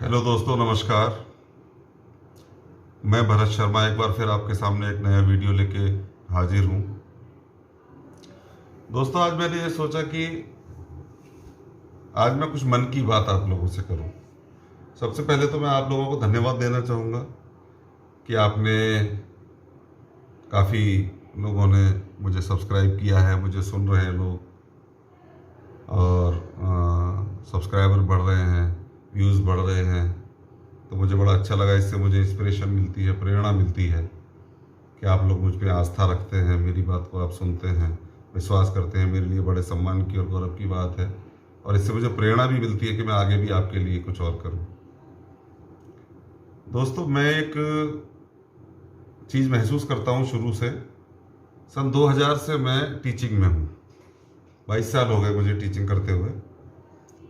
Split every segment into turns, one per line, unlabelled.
Hello दोस्तों, नमस्कार। मैं भरत शर्मा एक बार फिर आपके सामने एक नया वीडियो लेके हाजिर हूँ। दोस्तों, आज मैंने ये सोचा कि आज मैं कुछ मन की बात आप लोगों से करूँ। सबसे पहले तो मैं आप लोगों को धन्यवाद देना चाहूँगा कि आपने काफ़ी लोगों ने मुझे सब्सक्राइब किया है, मुझे सुन रहे हैं लोग और सब्सक्राइबर बढ़ रहे हैं, व्यूज़ बढ़ रहे हैं। तो मुझे बड़ा अच्छा लगा। इससे मुझे इंस्पिरेशन मिलती है, प्रेरणा मिलती है कि आप लोग मुझ पे आस्था रखते हैं, मेरी बात को आप सुनते हैं, विश्वास करते हैं। मेरे लिए बड़े सम्मान की और गौरव की बात है और इससे मुझे प्रेरणा भी मिलती है कि मैं आगे भी आपके लिए कुछ और करूं। दोस्तों, मैं एक चीज़ महसूस करता हूं शुरू से। सन 2000 से मैं टीचिंग में हूं। 22 साल हो गए मुझे टीचिंग करते हुए।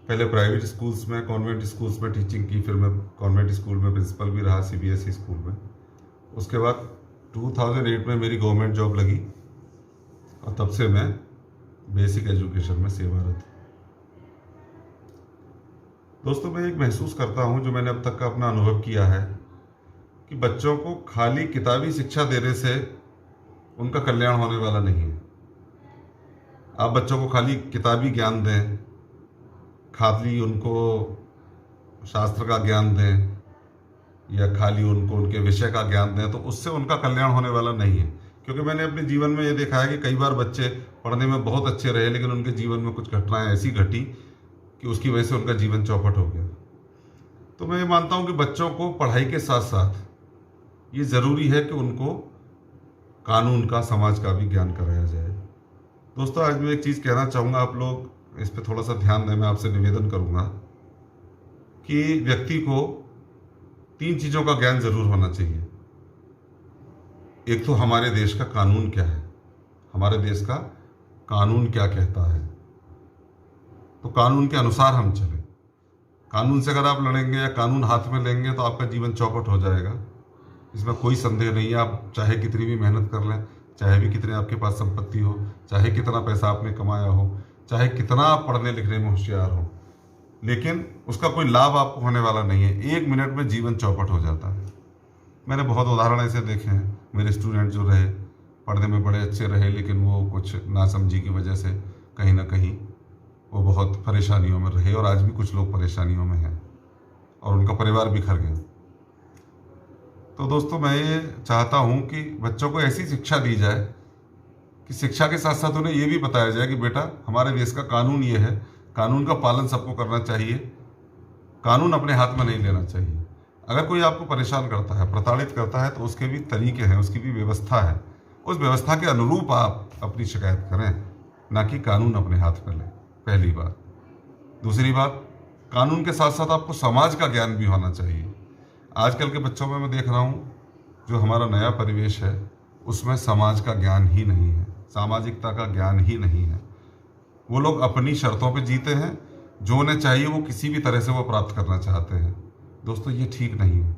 पहले प्राइवेट स्कूल्स में, कॉन्वेंट स्कूल्स में टीचिंग की, फिर मैं कॉन्वेंट स्कूल में प्रिंसिपल भी रहा, सीबीएसई स्कूल में। उसके बाद 2008 में मेरी गवर्नमेंट जॉब लगी और तब से मैं बेसिक एजुकेशन में सेवारत। दोस्तों, मैं एक महसूस करता हूं, जो मैंने अब तक का अपना अनुभव किया है, कि बच्चों को खाली किताबी शिक्षा देने से उनका कल्याण होने वाला नहीं है। आप बच्चों को खाली किताबी ज्ञान दें, खाली उनको शास्त्र का ज्ञान दें या खाली उनको उनके विषय का ज्ञान दें, तो उससे उनका कल्याण होने वाला नहीं है। क्योंकि मैंने अपने जीवन में ये देखा है कि कई बार बच्चे पढ़ने में बहुत अच्छे रहे, लेकिन उनके जीवन में कुछ घटनाएं ऐसी घटी कि उसकी वजह से उनका जीवन चौपट हो गया। तो मैं ये मानता हूँ कि बच्चों को पढ़ाई के साथ साथ ये ज़रूरी है कि उनको कानून का, समाज का भी ज्ञान कराया जाए। दोस्तों, आज मैं एक चीज़ कहना चाहूँगा, आप लोग इस पर थोड़ा सा ध्यान दें। मैं आपसे निवेदन करूँगा कि व्यक्ति को 3 चीज़ों का ज्ञान जरूर होना चाहिए। एक तो हमारे देश का कानून क्या है, हमारे देश का कानून क्या कहता है, तो कानून के अनुसार हम चलें। कानून से अगर आप लड़ेंगे या कानून हाथ में लेंगे तो आपका जीवन चौपट हो जाएगा, इसमें कोई संदेह नहीं है। आप चाहे कितनी भी मेहनत कर लें, चाहे भी कितने आपके पास संपत्ति हो, चाहे कितना पैसा आपने कमाया हो, चाहे कितना आप पढ़ने लिखने में होशियार हो, लेकिन उसका कोई लाभ आपको होने वाला नहीं है। 1 मिनट में जीवन चौपट हो जाता है। मैंने बहुत उदाहरण ऐसे देखे हैं। मेरे स्टूडेंट जो रहे, पढ़ने में बड़े अच्छे रहे, लेकिन वो कुछ नासमझी की वजह से कहीं ना कहीं वो बहुत परेशानियों में रहे और आज भी कुछ लोग परेशानियों में हैं और उनका परिवार बिखर गया। तो दोस्तों, मैं ये चाहता हूँ कि बच्चों को ऐसी शिक्षा दी जाए कि शिक्षा के साथ साथ उन्हें ये भी बताया जाए कि बेटा, हमारे देश का कानून ये है, कानून का पालन सबको करना चाहिए, कानून अपने हाथ में नहीं लेना चाहिए। अगर कोई आपको परेशान करता है, प्रताड़ित करता है, तो उसके भी तरीके हैं, उसकी भी व्यवस्था है। उस व्यवस्था के अनुरूप आप अपनी शिकायत करें, ना कि कानून अपने हाथ में लें। पहली बात। दूसरी बात, कानून के साथ साथ आपको समाज का ज्ञान भी होना चाहिए। आजकल के बच्चों में मैं देख रहा हूँ, जो हमारा नया परिवेश है उसमें समाज का ज्ञान ही नहीं है, सामाजिकता का ज्ञान ही नहीं है। वो लोग अपनी शर्तों पे जीते हैं, जो उन्हें चाहिए वो किसी भी तरह से वो प्राप्त करना चाहते हैं। दोस्तों, ये ठीक नहीं है।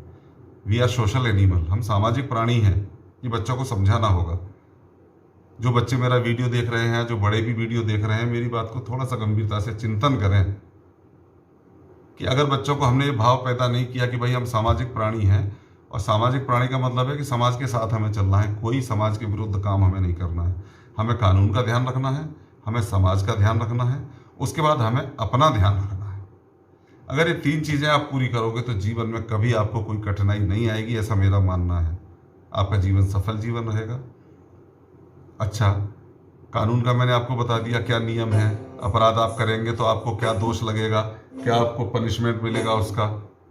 वी आर सोशल एनिमल, हम सामाजिक प्राणी हैं। ये बच्चों को समझाना होगा। जो बच्चे मेरा वीडियो देख रहे हैं, जो बड़े भी वीडियो देख रहे हैं, मेरी बात को थोड़ा सा गंभीरता से चिंतन करें कि अगर बच्चों को हमने ये भाव पैदा नहीं किया कि भाई हम सामाजिक प्राणी हैं, और सामाजिक प्राणी का मतलब है कि समाज के साथ हमें चलना है, कोई समाज के विरुद्ध काम हमें नहीं करना है। हमें कानून का ध्यान रखना है, हमें समाज का ध्यान रखना है, उसके बाद हमें अपना ध्यान रखना है। अगर ये 3 चीज़ें आप पूरी करोगे तो जीवन में कभी आपको कोई कठिनाई नहीं आएगी, ऐसा मेरा मानना है। आपका जीवन सफल जीवन रहेगा। अच्छा, कानून का मैंने आपको बता दिया क्या नियम है। अपराध आप करेंगे तो आपको क्या दोष लगेगा, क्या आपको पनिशमेंट मिलेगा उसका,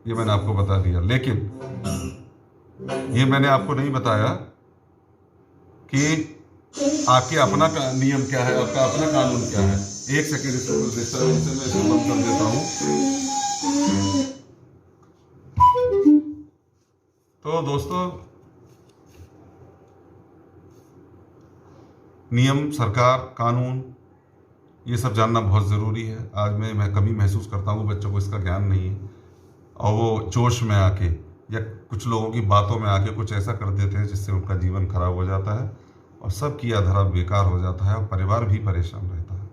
ये मैंने आपको बता दिया। लेकिन ये मैंने आपको नहीं बताया कि आपके अपना नियम क्या है, आपका अपना कानून क्या है। एक सेकेंड, इसको डिस्टर्बेंस से मैं इसको बंद कर देता हूं। तो दोस्तों, नियम, सरकार, कानून, ये सब जानना बहुत ज़रूरी है। आज मैं कभी महसूस करता हूँ बच्चों को इसका ज्ञान नहीं है और वो जोश में आके या कुछ लोगों की बातों में आके कुछ ऐसा कर देते हैं जिससे उनका जीवन खराब हो जाता है और सब किया धरा बेकार हो जाता है और परिवार भी परेशान रहता है।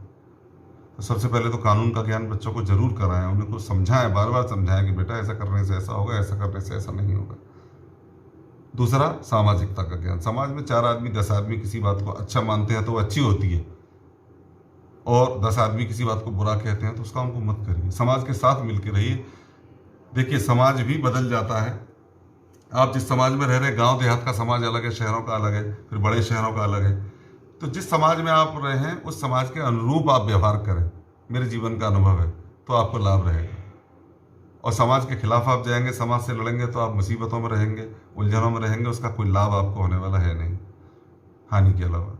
तो सबसे पहले तो कानून का ज्ञान बच्चों को जरूर कराएं, उन्हें को समझाएं, बार बार समझाएं कि बेटा ऐसा करने से ऐसा होगा, ऐसा करने से ऐसा नहीं होगा। दूसरा, सामाजिकता का ज्ञान। समाज में 4 आदमी 10 आदमी किसी बात को अच्छा मानते हैं तो वो अच्छी होती है, और 10 आदमी किसी बात को बुरा कहते हैं तो उस काम को मत करिए, समाज के साथ मिलकर रहिए। देखिए, समाज भी बदल जाता है। आप जिस समाज में रह रहे हैं, गांव देहात का समाज अलग है, शहरों का अलग है, फिर बड़े शहरों का अलग है। तो जिस समाज में आप रहे हैं उस समाज के अनुरूप आप व्यवहार करें, मेरे जीवन का अनुभव है, तो आपको लाभ रहेगा। और समाज के खिलाफ आप जाएंगे, समाज से लड़ेंगे, तो आप मुसीबतों में रहेंगे, उलझनों में रहेंगे, उसका कोई लाभ आपको होने वाला है नहीं, हानि के अलावा।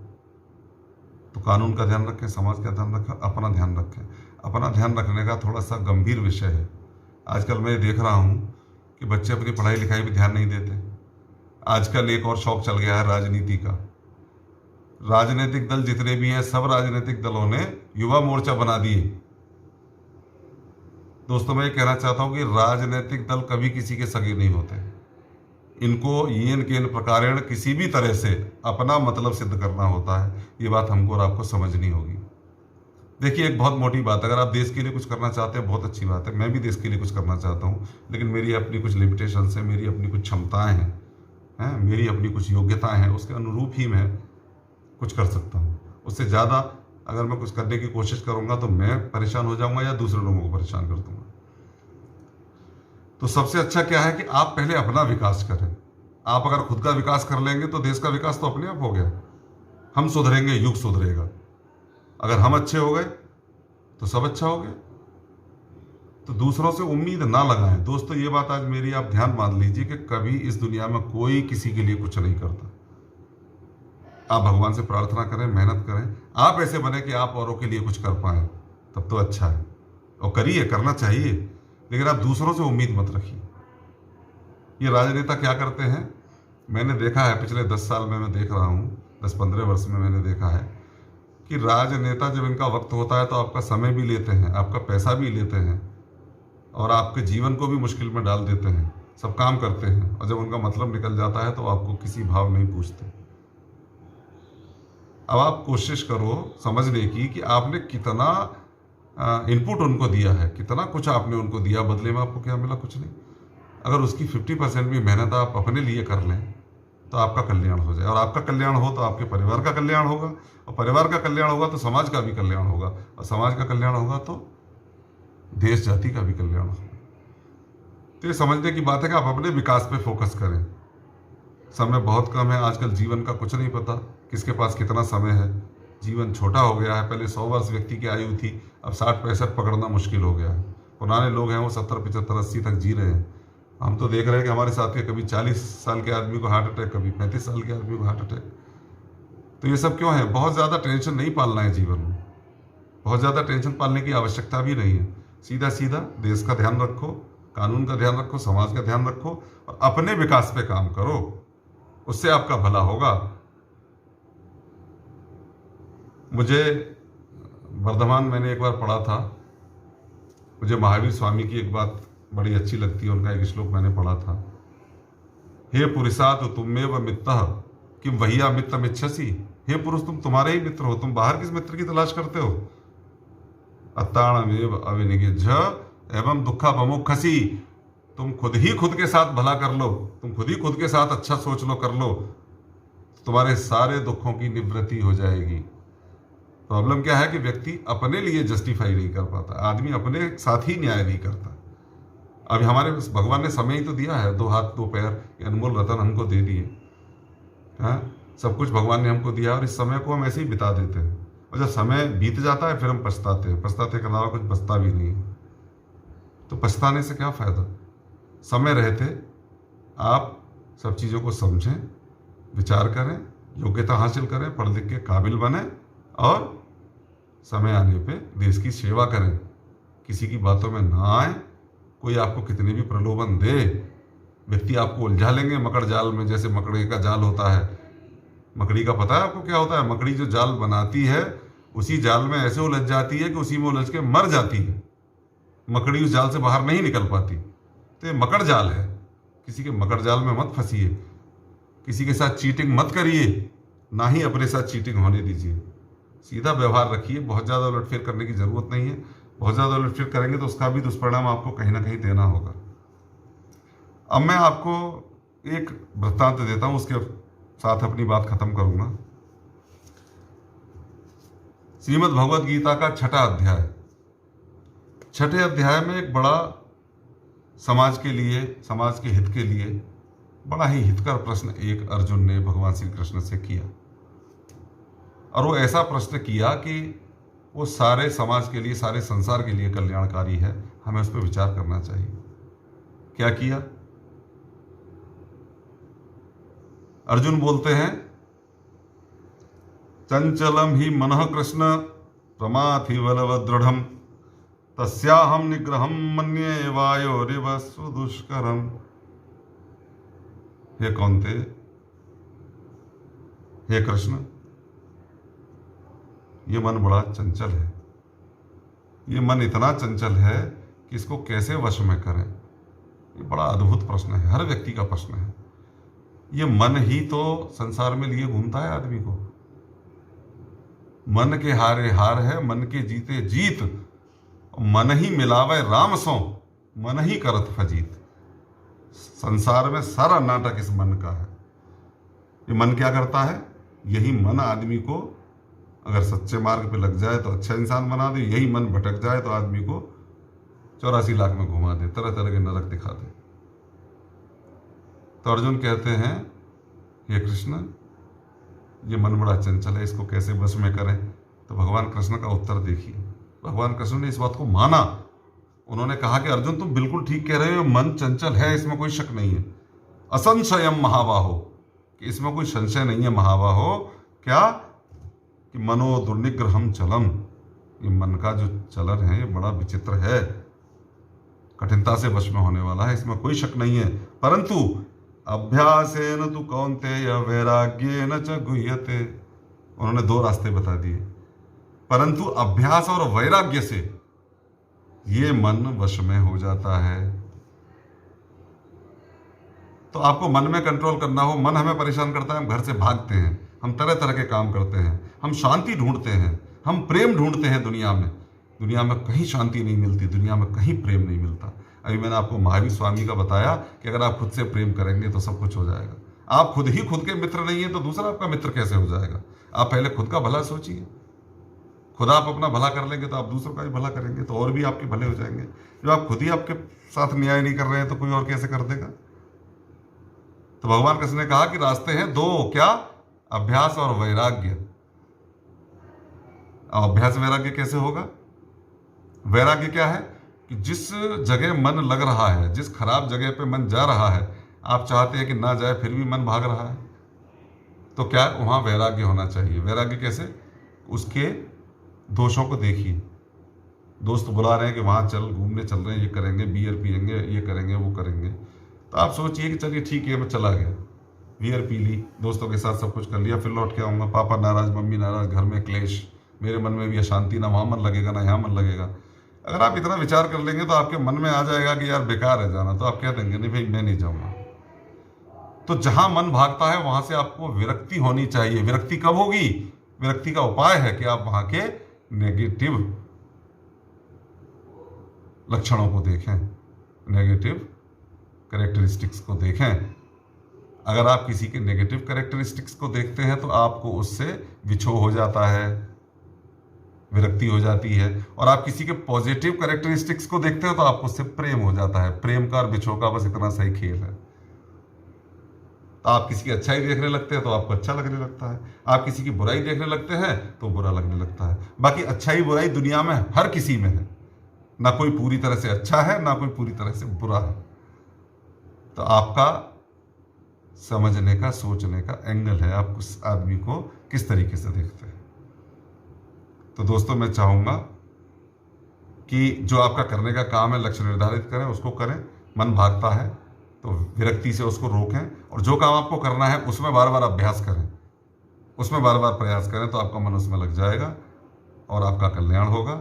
तो कानून का ध्यान रखें, समाज का ध्यान रखें, अपना ध्यान रखें। अपना ध्यान रखने का थोड़ा सा गंभीर विषय है। आजकल मैं देख रहा हूँ कि बच्चे अपनी पढ़ाई लिखाई पर ध्यान नहीं देते। आजकल एक और शौक चल गया है राजनीति का। राजनीतिक दल जितने भी हैं, सब राजनीतिक दलों ने युवा मोर्चा बना दिए। दोस्तों, मैं ये कहना चाहता हूं कि राजनीतिक दल कभी किसी के सगे नहीं होते। इनको येन केन प्रकारेण किसी भी तरह से अपना मतलब सिद्ध करना होता है। ये बात हमको और आपको समझनी होगी। देखिए, एक बहुत मोटी बात, अगर आप देश के लिए कुछ करना चाहते हैं, बहुत अच्छी बात है, मैं भी देश के लिए कुछ करना चाहता हूँ, लेकिन मेरी अपनी कुछ लिमिटेशंस हैं, मेरी अपनी कुछ क्षमताएं हैं, मेरी अपनी कुछ योग्यताएं हैं, उसके अनुरूप ही मैं कुछ कर सकता हूँ। उससे ज़्यादा अगर मैं कुछ करने की कोशिश करूँगा तो मैं परेशान हो जाऊँगा या दूसरे लोगों को परेशान कर दूँगा। तो सबसे अच्छा क्या है कि आप पहले अपना विकास करें। आप अगर खुद का विकास कर लेंगे तो देश का विकास तो अपने आप हो गया। हम सुधरेंगे, युग सुधरेगा। अगर हम अच्छे हो गए तो सब अच्छा हो गया। तो दूसरों से उम्मीद ना लगाएं। दोस्तों, ये बात आज मेरी आप ध्यान मान लीजिए कि कभी इस दुनिया में कोई किसी के लिए कुछ नहीं करता। आप भगवान से प्रार्थना करें, मेहनत करें, आप ऐसे बने कि आप औरों के लिए कुछ कर पाएं, तब तो अच्छा है। और करिए, करना चाहिए, लेकिन आप दूसरों से उम्मीद मत रखिए। ये राजनेता क्या करते हैं, मैंने देखा है पिछले 10 साल में, मैं देख रहा हूँ, 10-15 वर्ष में मैंने देखा है कि राजनेता जब इनका वक्त होता है तो आपका समय भी लेते हैं, आपका पैसा भी लेते हैं, और आपके जीवन को भी मुश्किल में डाल देते हैं। सब काम करते हैं, और जब उनका मतलब निकल जाता है तो आपको किसी भाव नहीं पूछते। अब आप कोशिश करो समझने की कि आपने कितना इनपुट उनको दिया है, कितना कुछ आपने उनको दिया, बदले में आपको क्या मिला, कुछ नहीं। अगर उसकी 50% भी मेहनत आप अपने लिए कर लें तो आपका कल्याण हो जाए, और आपका कल्याण हो तो आपके परिवार का कल्याण होगा, और परिवार का कल्याण होगा तो समाज का भी कल्याण होगा, और समाज का कल्याण होगा तो देश जाति का भी कल्याण होगा। तो ये समझने की बात है कि आप अपने विकास पे फोकस करें। समय बहुत कम है, आजकल जीवन का कुछ नहीं पता, किसके पास कितना समय है। जीवन छोटा हो गया है। पहले 100 वर्ष व्यक्ति की आयु थी, अब 60-65 पकड़ना मुश्किल हो गया है। पुराने लोग हैं वो 70-75-80 तक जी रहे हैं। हम तो देख रहे हैं कि हमारे साथ के कभी 40 साल के आदमी को हार्ट अटैक, कभी 35 साल के आदमी को हार्ट अटैक। तो ये सब क्यों है? बहुत ज़्यादा टेंशन नहीं पालना है जीवन में, बहुत ज़्यादा टेंशन पालने की आवश्यकता भी नहीं है। सीधा सीधा देश का ध्यान रखो, कानून का ध्यान रखो, समाज का ध्यान रखो, और अपने विकास पे काम करो, उससे आपका भला होगा। मुझे वर्धमान मैंने एक बार पढ़ा था, मुझे महावीर स्वामी की एक बात बड़ी अच्छी लगती है, उनका एक श्लोक मैंने पढ़ा था। हे पुरुषात् तुमेव मित्रः किम वह्या मित्रमिच्छसि। हे पुरुष, तुम तुम्हारे ही मित्र हो, तुम बाहर किस मित्र की तलाश करते हो। अत्ताणमेव अविनिज्ञ एवं दुःखमुमुक्षसि। तुम खुद ही खुद के साथ भला कर लो, तुम खुद ही खुद के साथ अच्छा सोच लो, कर लो, तुम्हारे सारे दुखों की निवृत्ति हो जाएगी। प्रॉब्लम क्या है कि व्यक्ति अपने लिए जस्टिफाई नहीं कर पाता, आदमी अपने साथ ही न्याय नहीं करता। अभी हमारे भगवान ने समय ही तो दिया है, 2 हाथ 2 पैर, ये अनमोल रतन हमको दे दिए। हाँ, सब कुछ भगवान ने हमको दिया, और इस समय को हम ऐसे ही बिता देते हैं, और जब समय बीत जाता है फिर हम पछताते हैं। पछताते के अलावा कुछ बचता भी नहीं है। तो पछताने से क्या फ़ायदा। समय रहते आप सब चीज़ों को समझें, विचार करें, योग्यता हासिल करें, पढ़ लिख के काबिल बने, और समय आने पे देश की सेवा करें। किसी की बातों में ना आए। कोई आपको कितने भी प्रलोभन दे, व्यक्ति आपको उलझा लेंगे मकड़ जाल में, जैसे मकड़ी का जाल होता है। मकड़ी का पता है आपको क्या होता है? मकड़ी जो जाल बनाती है उसी जाल में ऐसे उलझ जाती है कि उसी में उलझ के मर जाती है। मकड़ी उस जाल से बाहर नहीं निकल पाती। तो ये मकड़ जाल है। किसी के मकड़ जाल में मत फंसिए, किसी के साथ चीटिंग मत करिए, ना ही अपने साथ चीटिंग होने दीजिए। सीधा व्यवहार रखिए, बहुत ज़्यादा उलटफेर करने की ज़रूरत नहीं है। बहुत ज़्यादा उलटफेर करेंगे तो उसका भी दुष्परिणाम आपको कहीं ना कहीं देना होगा। अब मैं आपको एक वृत्तांत देता हूँ, उसके साथ अपनी बात खत्म करूंगा। श्रीमद् भगवद गीता का छठा अध्याय, छठे अध्याय में एक बड़ा समाज के लिए, समाज के हित के लिए बड़ा ही हितकर प्रश्न एक अर्जुन ने भगवान श्री कृष्ण से किया। और वो ऐसा प्रश्न किया कि वो सारे समाज के लिए, सारे संसार के लिए कल्याणकारी है, हमें उस पर विचार करना चाहिए। क्या किया? अर्जुन बोलते हैं, चंचलम ही मनः कृष्ण प्रमाथि बलवदृढ़ तस्याहम निग्रहम मन्ये वायोरिव सुदुष्करम। हे कौन्ते, हे कृष्ण, ये मन बड़ा चंचल है। ये मन इतना चंचल है कि इसको कैसे वश में करें? ये बड़ा अद्भुत प्रश्न है, हर व्यक्ति का प्रश्न है। ये मन ही तो संसार में लिए घूमता है आदमी को। मन के हारे हार है, मन के जीते जीत, मन ही मिलावे राम सो, मन ही करत फजीत। संसार में सारा नाटक इस मन का है। ये मन क्या करता है? यही मन आदमी को अगर सच्चे मार्ग पे लग जाए तो अच्छा इंसान बना दे, यही मन भटक जाए तो आदमी को 84 लाख में घुमा दे, तरह तरह के नरक दिखा दे। तो अर्जुन कहते हैं, हे कृष्ण, ये मन बड़ा चंचल है, इसको कैसे वश में करें? तो भगवान कृष्ण का उत्तर देखिए। भगवान कृष्ण ने इस बात को माना। उन्होंने कहा कि अर्जुन, तुम बिल्कुल ठीक कह रहे हो, मन चंचल है, इसमें कोई शक नहीं है। असंशयम महाबाहो, कि इसमें कोई संशय नहीं है महाबाहो। क्या? कि मनो दुर्निग्रहम चलम, ये मन का जो चलन है ये बड़ा विचित्र है, कठिनता से वश में होने वाला है, इसमें कोई शक नहीं है। परंतु अभ्यासेन तु कौन्तेय वैराग्येन च गुह्यते। उन्होंने दो रास्ते बता दिए। परंतु अभ्यास और वैराग्य से ये मन वश में हो जाता है। तो आपको मन में कंट्रोल करना हो, मन हमें परेशान करता है, हम घर से भागते हैं, हम तरह तरह के काम करते हैं, हम शांति ढूंढते हैं, हम प्रेम ढूंढते हैं दुनिया में। दुनिया में कहीं शांति नहीं मिलती, दुनिया में कहीं प्रेम नहीं मिलता। अभी मैंने आपको महावीर स्वामी का बताया कि अगर आप खुद से प्रेम करेंगे तो सब कुछ हो जाएगा। आप खुद ही खुद के मित्र नहीं है तो दूसरा आपका मित्र कैसे हो जाएगा? आप पहले खुद का भला सोचिए। खुद आप अपना भला कर लेंगे तो आप दूसरों का भी भला करेंगे, तो और भी आपके भले हो जाएंगे। जब आप खुद ही आपके साथ न्याय नहीं कर रहे हैं तो कोई और कैसे कर देगा? तो भगवान कृष्ण ने कहा कि रास्ते हैं दो। क्या? अभ्यास और वैराग्य। अभ्यास वैराग्य कैसे होगा? वैराग्य क्या है? कि जिस जगह मन लग रहा है, जिस खराब जगह पे मन जा रहा है, आप चाहते हैं कि ना जाए फिर भी मन भाग रहा है, तो क्या वहां वैराग्य होना चाहिए। वैराग्य कैसे? उसके दोषों को देखिए। दोस्त बुला रहे हैं कि वहां चल, घूमने चल रहे हैं, ये करेंगे, बियर पियेंगे, ये करेंगे, वो करेंगे, तो आप सोचिए कि चलिए ठीक है, मैं चला गया, बियर पी ली, दोस्तों के साथ सब कुछ कर लिया, फिर लौट के आऊँगा, पापा नाराज, मम्मी नाराज, घर में क्लेश, मेरे मन में भी अशांति, ना वहाँ मन लगेगा ना यहाँ मन लगेगा। अगर आप इतना विचार कर लेंगे तो आपके मन में आ जाएगा कि यार बेकार है जाना, तो आप कह देंगे नहीं भाई मैं नहीं जाऊँगा। तो जहाँ मन भागता है वहाँ से आपको विरक्ति होनी चाहिए। विरक्ति कब होगी? विरक्ति का उपाय है कि आप वहाँ के नेगेटिव लक्षणों को देखें, नेगेटिव कैरेक्टरिस्टिक्स को देखें। अगर आप किसी के नेगेटिव कैरेक्टरिस्टिक्स को देखते हैं तो आपको उससे विछोह हो जाता है, विरक्ति हो जाती है। और आप किसी के पॉजिटिव कैरेक्टरिस्टिक्स को देखते हैं तो आपको उससे प्रेम हो जाता है। प्रेम का और विछोह का बस इतना सही खेल है। तो आप किसी की अच्छाई देखने लगते हैं तो आपको अच्छा लगने लगता है, आप किसी की बुराई देखने लगते हैं तो बुरा लगने लगता है। बाकी अच्छाई बुराई दुनिया में हर किसी में है, ना कोई पूरी तरह से अच्छा है ना कोई पूरी तरह से बुरा है। तो आपका समझने का, सोचने का एंगल है, आप उस आदमी को किस तरीके से देखते हैं। तो दोस्तों मैं चाहूँगा कि जो आपका करने का काम है लक्ष्य निर्धारित करें, उसको करें। मन भागता है तो विरक्ति से उसको रोकें, और जो काम आपको करना है उसमें बार बार अभ्यास करें, उसमें बार बार प्रयास करें, तो आपका मन उसमें लग जाएगा और आपका कल्याण होगा।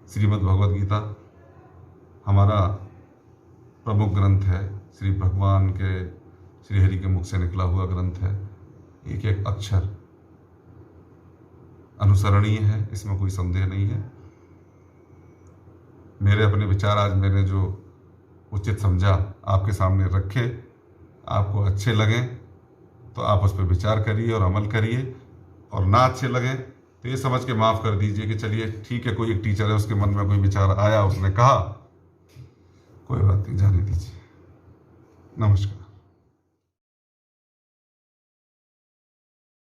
श्रीमद् भगवद गीता हमारा प्रमुख ग्रंथ है, श्री भगवान के, श्री हरि के मुख से निकला हुआ ग्रंथ है। एक एक अक्षर अनुसरणीय है, इसमें कोई संदेह नहीं है। मेरे अपने विचार आज मैंने जो उचित समझा आपके सामने रखे, आपको अच्छे लगें तो आप उस पर विचार करिए और अमल करिए, और ना अच्छे लगें तो ये समझ के माफ़ कर दीजिए कि चलिए ठीक है, कोई एक टीचर है, उसके मन में कोई विचार आया, उसने कहा, कोई बात नहीं, जाने दीजिए। नमस्कार।